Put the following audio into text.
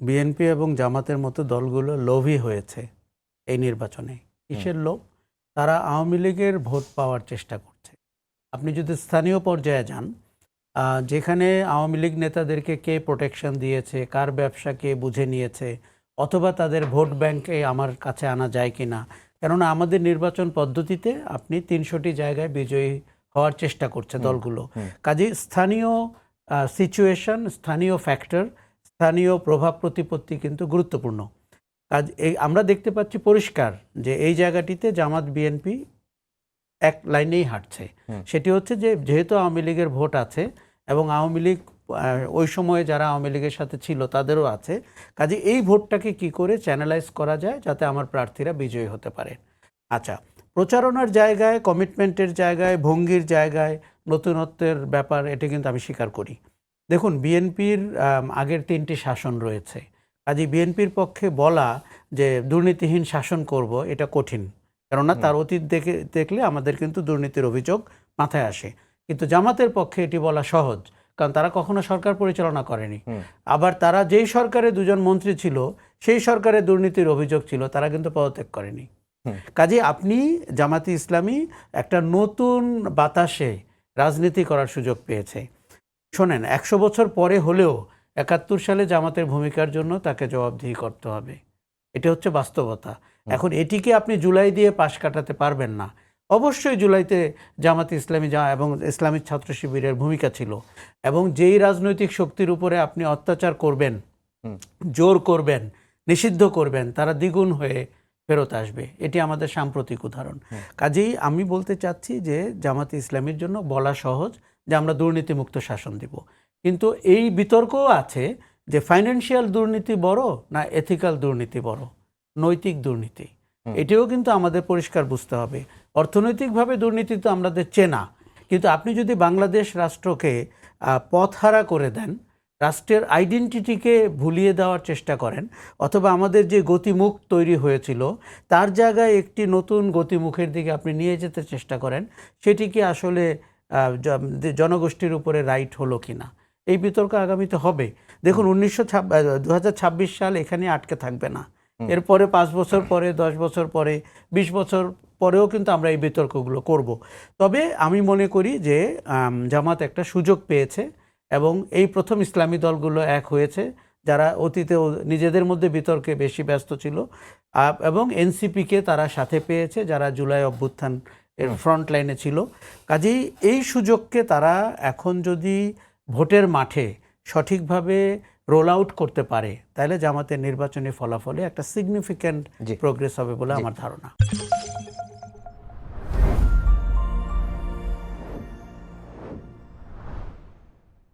BNP এবং জামাতের মতো দলগুলো লোভী হয়েছে এই নির্বাচনে। কিসের লোভ? তারা আওয়ামী লীগের ভোট পাওয়ার চেষ্টা করছে। আপনি যদি স্থানীয় পর্যায়ে যান, যেখানে আওয়ামী লীগ নেতাদেরকে কে প্রোটেকশন দিয়েছে, কার ব্যবসা কে বুঝে নিয়েছে, অথবা তাদের ভোট ব্যাংকে আমার কাছে আনা যায় কিনা। কেননা আমাদের নির্বাচন পদ্ধতিতে আপনি ৩০০টি জায়গায় বিজয়ী হওয়ার চেষ্টা করছে দলগুলো। কাজে স্থানীয় সিচুয়েশন, স্থানীয় ফ্যাক্টর, স্থানীয় প্রভাব প্রতিপত্তি কিন্তু গুরুত্বপূর্ণ। আমরা দেখতে পাচ্ছি পরিষ্কার যে এই জায়গাটিতে জামাত বিএনপি এক লাইনেই হাঁটছে। সেটি হচ্ছে যে যেহেতু আওয়ামী লীগের ভোট আছে এবং আওয়ামী লীগ ওই সময়ে যারা আওয়ামী লীগের সাথে ছিল তাদেরও আছে, কাজে এই ভোটটাকে কি করে চ্যানেলাইজ করা যায় যাতে আমার প্রার্থীরা বিজয়ী হতে পারে। আচ্ছা, প্রচারণার জায়গায়, কমিটমেন্টের জায়গায়, ভঙ্গির জায়গায় নতুনত্বের ব্যাপার, এটা কিন্তু আমি স্বীকার করি। দেখুন, বিএনপির আগের ৩টি শাসন রয়েছে। কাজে বিএনপির পক্ষে বলা যে দুর্নীতিহীন শাসন করব, এটা কঠিন। কেননা তার অতীত দেখলে আমাদের কিন্তু দুর্নীতির অভিযোগ মাথায় আসে। কিন্তু জামাতের পক্ষে এটি বলা সহজ, কারণ তারা কখনো সরকার পরিচালনা করেনি। আবার তারা যেই সরকারে 2জন মন্ত্রী ছিল, সেই সরকারে দুর্নীতির অভিযোগ ছিল, তারা কিন্তু পদত্যাগ করেনি। কাজে আপনি জামাতি ইসলামী একটা নতুন বাতাসে রাজনীতি করার সুযোগ পেয়েছে। শোনেন, 100 বছর পরে হলেও 71 সালে জামাতের ভূমিকার জন্য তাকে জবাবদিহি করতে হবে। এটা হচ্ছে বাস্তবতা। এখন এটিকে আপনি জুলাই দিয়ে পাশ কাটাতে পারবেন না। অবশ্যই জুলাইতে জামাত ইসলামী এবং ইসলামিক ছাত্র শিবিরের ভূমিকা ছিল, এবং যেই রাজনৈতিক শক্তির উপরে আপনি অত্যাচার করবেন, জোর করবেন, নিষিদ্ধ করবেন, তারা দ্বিগুণ হয়ে ফেরত আসবে। এটি আমাদের সাম্প্রতিক উদাহরণ। কাজেই আমি বলতে চাচ্ছি যে জামাত ইসলামীর জন্য বলা সহজ যে আমরা দুর্নীতিমুক্ত শাসন দিব, কিন্তু এই বিতর্কও আছে যে ফাইন্যান্সিয়াল দুর্নীতি বড় না এথিক্যাল দুর্নীতি বড়, নৈতিক দুর্নীতি। এটিও কিন্তু আমাদের পরিষ্কার বুঝতে হবে। অর্থনৈতিকভাবে দুর্নীতি তো আমাদের চেনা, কিন্তু আপনি যদি বাংলাদেশ রাষ্ট্রকে পথহারা করে দেন, রাষ্ট্রের আইডেন্টিটিকে ভুলিয়ে দেওয়ার চেষ্টা করেন, অথবা আমাদের যে গতিমুখ তৈরি হয়েছিল তার জায়গায় একটি নতুন গতিমুখের দিকে আপনি নিয়ে যেতে চেষ্টা করেন, সেটি কি আসলে জনগোষ্ঠীর উপরে রাইট হলো কিনা, এই বিতর্ক আগামীতে হবে। দেখুন, 2026 সাল এখানে আটকে থাকবে না। এরপরে 5 বছর পরে, 10 বছর পরে, 20 বছর পরেও কিন্তু আমরা এই বিতর্কগুলো করব। তবে আমি মনে করি যে জামাত একটা সুযোগ পেয়েছে, এবং এই প্রথম ইসলামী দলগুলো এক হয়েছে যারা অতীতে নিজেদের মধ্যে বিতর্কে বেশি ব্যস্ত ছিল, এবং এনসিপিকে তারা সাথে পেয়েছে যারা জুলাই অভ্যুত্থান এর ফ্রন্ট লাইনে ছিল। কাজেই এই সুযোগকে তারা এখন যদি ভোটের মাঠে সঠিকভাবে রোল আউট করতে পারে, তাহলে জামাতের নির্বাচনী ফলাফলে একটা সিগনিফিক্যান্ট প্রোগ্রেস হবে বলে আমার ধারণা।